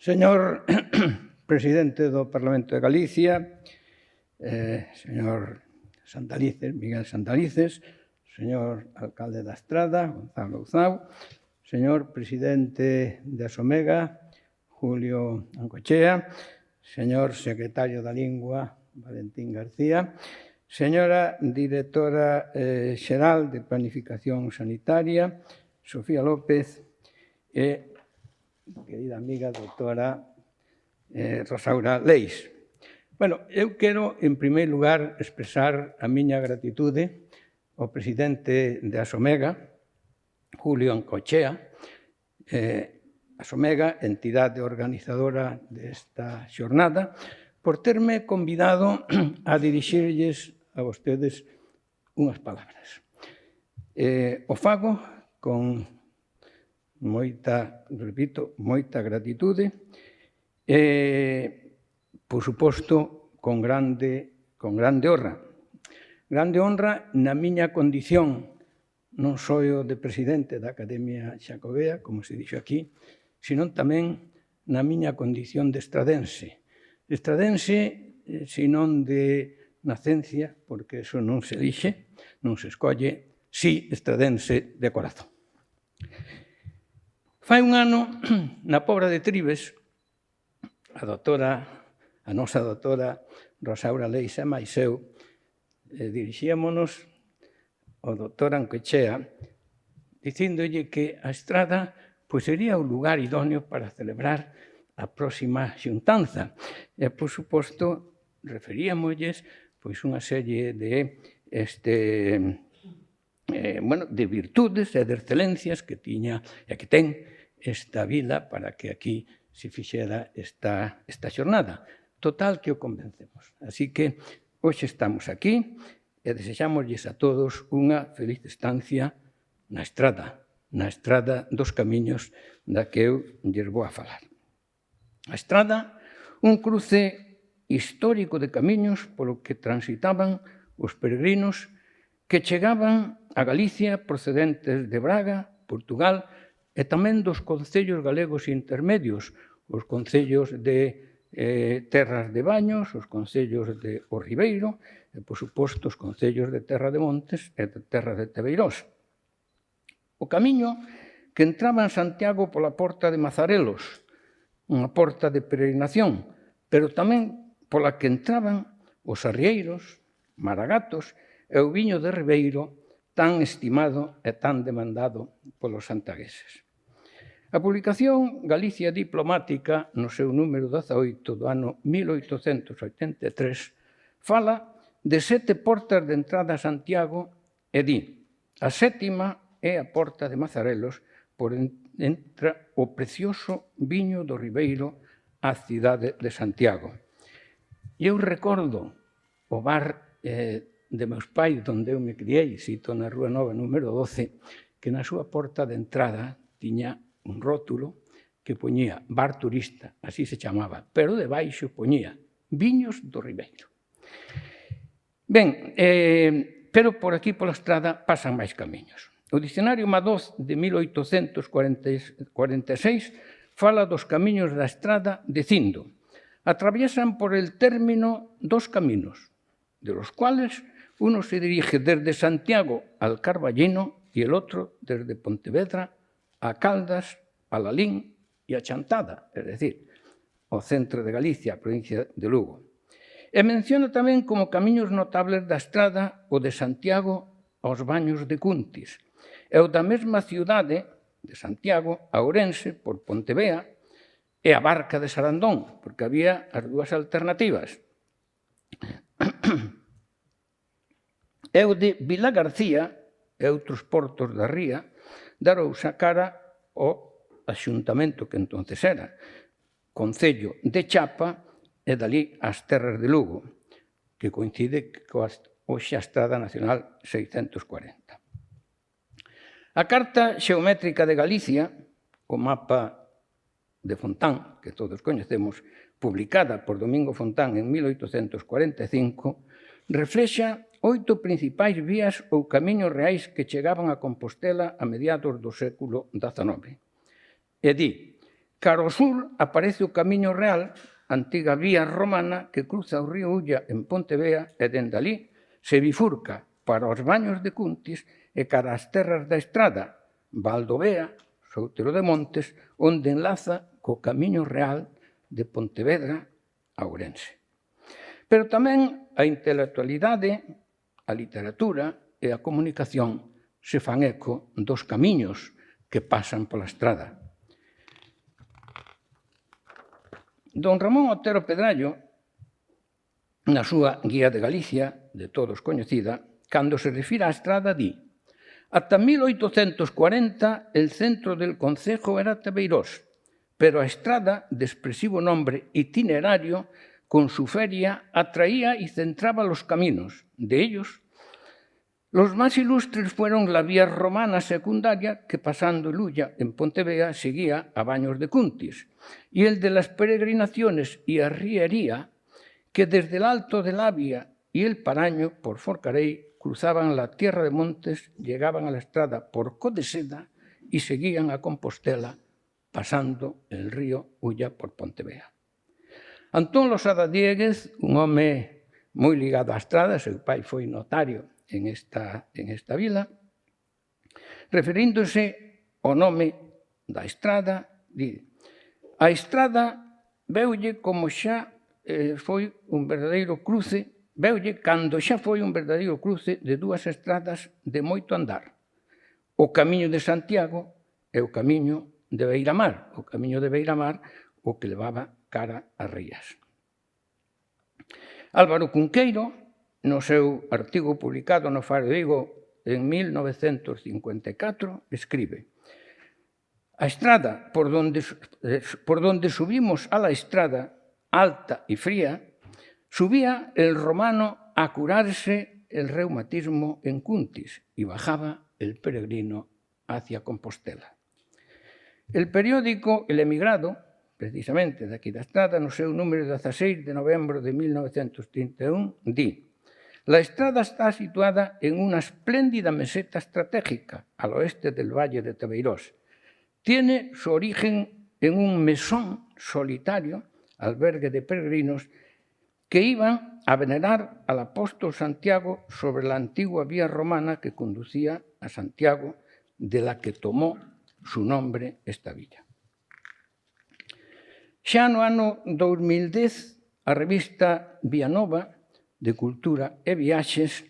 Señor presidente do Parlamento de Galicia, señor Santalices, Miguel Santalices, señor alcalde da Estrada, Gonzalo Uzao, señor presidente de Asomega, Julio Ancochea, señor secretario da Lingua, Valentín García, señora directora xeral de Planificación Sanitaria, Sofía López, e querida amiga doutora Rosaura Leis. Bueno, eu quero, en primeiro lugar, expresar a miña gratitude ao presidente de Asomega, Julio Ancochea, Asomega, entidade organizadora desta xornada, por terme convidado a dirixirlles a vostedes unhas palabras. O fago con moita, repito, moita gratitude e, por suposto, con grande honra. Grande honra na miña condición, non só de presidente da Academia Xacobea, como se dixo aquí, sino tamén na miña condición de estradense. Estradense, senón de nacencia, porque eso non se elixe, non se escolle, si estradense de corazón. Fai un ano, na Pobra de Tribes, a nosa doutora Rosaura Leis e máis eu, dirixíamonos ao doutor Ancochea dicíndolle que a Estrada sería o lugar idóneo para celebrar a próxima xuntanza. E, por suposto, referíamosles unha serie de virtudes e de excelencias que tiña e que ten esta vila para que aquí se fixera esta xornada. Total, que o convencemos. Así que hoxe estamos aquí e desexámosles a todos unha feliz estancia na Estrada dos Camiños da que eu lles vou a falar. A Estrada, un cruce histórico de camiños polo que transitaban os peregrinos que chegaban a Galicia procedentes de Braga, Portugal e tamén dos concellos galegos intermedios, os concellos de Terras de Baños, os concellos de O Ribeiro e, por suposto, os concellos de Terra de Montes e de Terra de Tebeirós. O camiño que entraba en Santiago pola porta de Mazarelos, unha porta de peregrinación, pero tamén pola que entraban os arrieiros, maragatos e o viño de Ribeiro, tan estimado e tan demandado polos santagueses. A publicación Galicia Diplomática, no seu número 18 do ano 1883, fala de 7 portas de entrada a Santiago e di: a sétima é a porta de Mazarelos, por entra o precioso viño do Ribeiro á cidade de Santiago. E eu recordo o bar de meus pais, onde eu me criei, sito na Rúa Nova, número 12, que na súa porta de entrada tiña un rótulo que poñía bar turista, así se chamaba, pero debaixo poñía viños do Ribeiro. Ben, pero por aquí, pola Estrada, pasan máis camiños. O dicionario Madoz de 1846 fala dos camiños da Estrada dicindo: atraviesan por el término 2 caminos, de los cuales uno se dirige desde Santiago al Carballino y el otro desde Pontevedra a Caldas, a Lalín e a Chantada, es decir, ao centro de Galicia, a provincia de Lugo. E menciona tamén como camiños notables da Estrada o de Santiago aos Baños de Cuntis, e o da mesma ciudade de Santiago a Ourense por Pontevea e a Barca de Sarandón, porque había as dúas alternativas. E o de Vilagarcía e outros portos da ría darouse a cara ao axuntamento que entonces era Concello de Chapa e dali as terras de Lugo, que coincide coa hoxe a Estrada Nacional 640. A Carta Xeométrica de Galicia, o mapa de Fontán, que todos coñecemos, publicada por Domingo Fontán en 1845, reflexa 8 principais vías ou camiños reais que chegaban a Compostela a mediados do século XIX. E di: Cara ao sur aparece o Camiño Real, antiga vía romana que cruza o río Ulla en Pontevea e dende ali se bifurca para os baños de Cuntis e cara ás terras da Estrada, Valdovea, Soutelo de Montes, onde enlaza co Camiño Real de Pontevedra a Ourense. Pero tamén a intelectualidade, a literatura e a comunicación se fan eco dos camiños que pasan pola Estrada. Don Ramón Otero Pedrallo, na súa Guía de Galicia, de todos coñecida, cando se refira á Estrada, di: «Ata 1840 el centro del concejo era Tabeirós, pero a Estrada, de expresivo nombre itinerario, con su feria atraía y centraba los caminos. De ellos, los más ilustres fueron la vía romana secundaria, que pasando el Ulla en Pontevea seguía a Baños de Cuntis, y el de las peregrinaciones y arriería, que desde el Alto de la Vía y el Paraño, por Forcarei, cruzaban la tierra de Montes, llegaban a la Estrada por Codeseda y seguían a Compostela, pasando el río Ulla por Pontevea. Antón Losada Dieguez, un home moi ligado á Estrada, seu pai foi notario en esta vila, referíndose ao nome da Estrada, di: a Estrada veulle como xa foi un verdadeiro cruce, veulle cando xa foi un verdadeiro cruce de dúas estradas de moito andar, o camiño de Santiago e o camiño de Beiramar, o camiño de Beiramar, o que levaba cara a Rías. Álvaro Cunqueiro, no seu artigo publicado no Faro de Vigo en 1954, escribe: a estrada por donde subimos a la estrada, alta y fría, subía el romano a curarse el reumatismo en Cuntis y bajaba el peregrino hacia Compostela. El periódico El Emigrado, precisamente daqui da Estrada, no seu número 16 de novembro de 1931, di: la Estrada está situada en una espléndida meseta estratégica al oeste del valle de Tabeirós. Tiene su origen en un mesón solitario, albergue de peregrinos, que iban a venerar al apóstol Santiago sobre la antigua vía romana que conducía a Santiago, de la que tomó su nombre esta villa. Xa no ano 2010, a revista Vianova, de Cultura e Viaxes,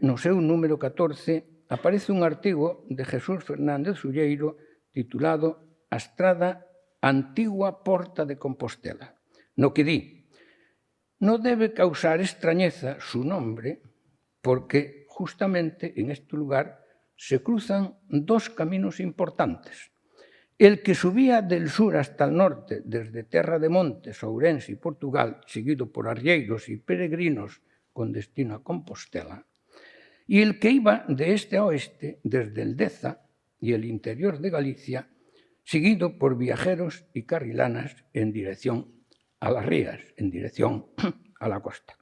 no seu número 14, aparece un artigo de Jesús Fernández Ulleiro titulado A Estrada, antigua porta de Compostela, no que di: no debe causar extrañeza su nombre porque justamente en este lugar se cruzan dos caminos importantes. El que subía del sur hasta el norte, desde Terra de Montes, Ourense y Portugal, seguido por arrieiros y peregrinos con destino a Compostela, y el que iba de este a oeste, desde el Deza y el interior de Galicia, seguido por viajeros y carrilanas en dirección a las rías, en dirección a la costa.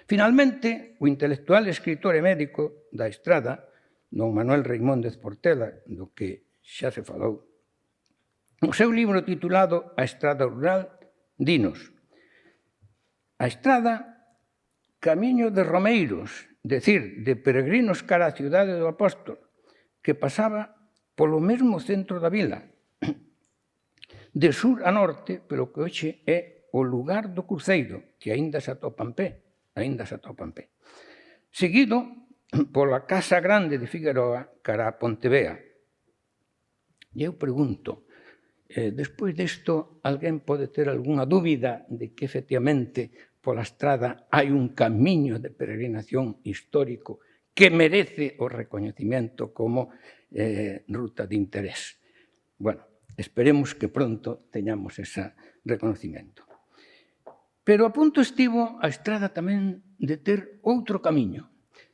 Finalmente, o intelectual, escritor e médico da Estrada, don Manuel Reimóndez Portela, do que xa se falou, no seu libro titulado A Estrada Rural, dinos: a Estrada, camiño de romeiros, decir, de peregrinos cara á cidade do apóstol, que pasaba polo mesmo centro da vila, de sur a norte, pero que hoxe é o lugar do cruceiro, que aínda se atopa en pé, seguido pola Casa Grande de Figueroa cara a Pontevea. E eu pregunto, despois disto, alguén pode ter algunha dúbida de que, efectivamente, pola estrada hai un camiño de peregrinación histórico que merece o recoñecimento como ruta de interés? Bueno, esperemos que pronto teñamos ese reconocimento. Pero a punto estivo a estrada tamén de ter outro camiño,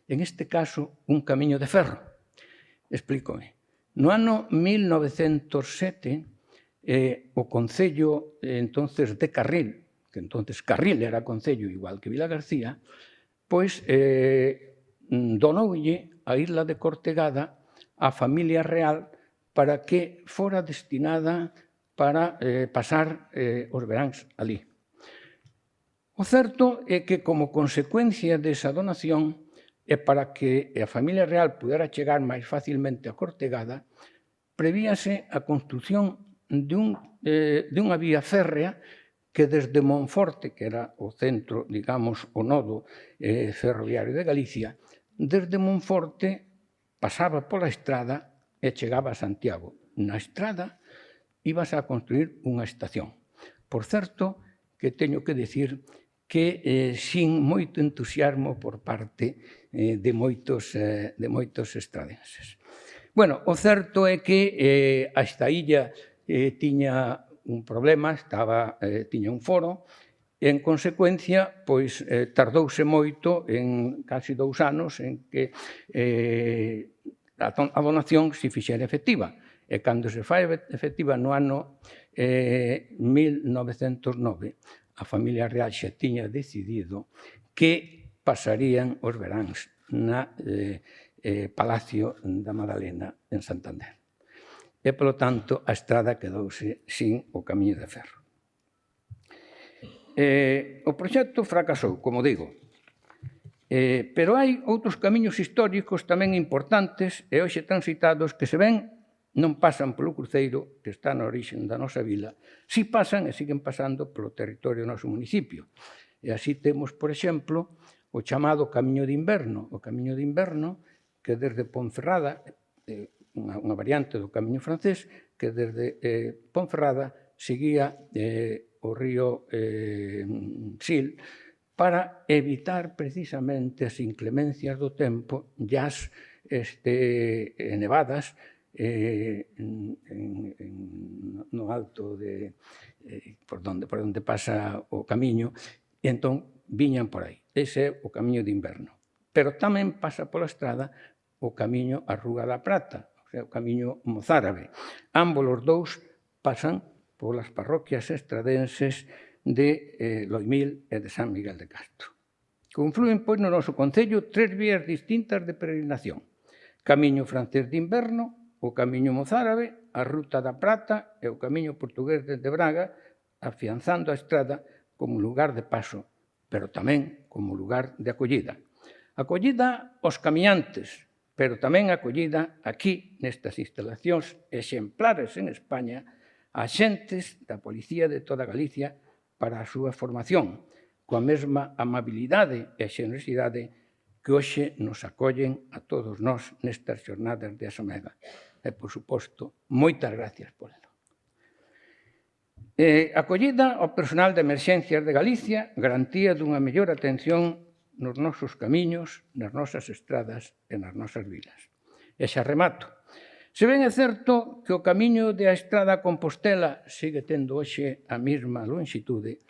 en este caso un camiño de ferro. Explícome. No ano 1907, o Concello entonces de Carril, que entonces Carril era concello igual que Vilagarcía, pois donoulle a isla de Cortegada á familia real para que fora destinada para pasar os veráns ali. O certo é que, como consecuencia desa donación, e para que a familia real pudera chegar máis facilmente a Cortegada, prevíase a construción dunha vía férrea que desde Monforte, que era o centro, digamos, o nodo ferroviario de Galicia, desde Monforte pasaba pola estrada e chegaba a Santiago. Na estrada ibas a construir unha estación. Por certo, que teño que dicir que sin moito entusiasmo por parte de moitos estradenses. Bueno, o certo é que esta illa tiña un problema, tiña un foro, e, en consecuencia, pois tardouse moito, en casi 2 anos, en que a donación se fixera efectiva. E cando se fai efectiva no ano 1909, a familia real xa tiña decidido que pasarían os veráns na Palacio da Madalena en Santander. E, polo tanto, a estrada quedouse sin o camiño de ferro. O proxecto fracasou, como digo, pero hai outros camiños históricos tamén importantes e hoxe transitados que, se ven, non pasan polo cruceiro que está na orixe da nosa vila, si pasan e siguen pasando polo territorio do noso municipio. E así temos, por exemplo, o chamado Camiño de Inverno. O Camiño de Inverno, que desde Ponferrada, unha variante do Camiño francés, que desde Ponferrada seguía o río Sil para evitar precisamente as inclemencias do tempo e as nevadas no alto por onde pasa o camiño, e entón viñan por aí. Ese é o Camiño de Inverno. Pero tamén pasa pola estrada o Camiño á Rúa da Prata, o sea, o Camiño mozárabe. Ambos os dous pasan polas parroquias estradenses de Loimil e de San Miguel de Castro. Conflúen, pois, no noso concello 3 vías distintas de peregrinación: Camiño francés de Inverno, o Camiño mozárabe, a Ruta da Prata e o Camiño portugués desde Braga, afianzando a estrada como lugar de paso, pero tamén como lugar de acollida. Acollida aos camiñantes, pero tamén acollida aquí, nestas instalacións exemplares en España, a xentes da Policía de toda Galicia para a súa formación, coa mesma amabilidade e xenerosidade que hoxe nos acollen a todos nós nestas xornadas de Asomega. E, por suposto, moitas gracias por elo. Acollida ao personal de emerxencias de Galicia, garantía dunha mellor atención nos nosos camiños, nas nosas estradas e nas nosas vilas. E xa remato. Se ben é certo que o camiño da estrada a Compostela sigue tendo hoxe a mesma lonxitude,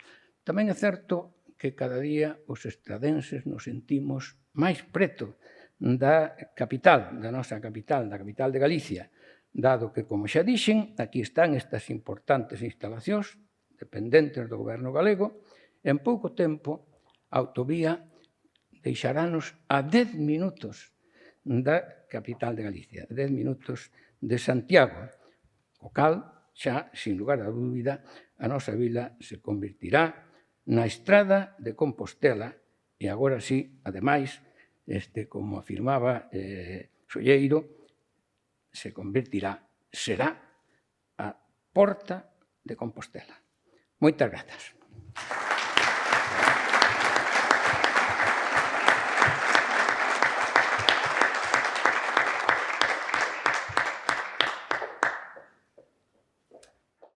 tamén é certo que cada día os estradenses nos sentimos máis preto da capital, da nosa capital, da capital de Galicia, dado que, como xa dixen, aquí están estas importantes instalacións dependentes do goberno galego, en pouco tempo a autovía deixarános a 10 minutos da capital de Galicia, 10 minutos de Santiago, o cal, xa, sin lugar a dúbida, a nosa vila se convertirá na estrada de Compostela e agora sí, ademais, como afirmaba Solleiro, será a porta de Compostela. Moitas grazas.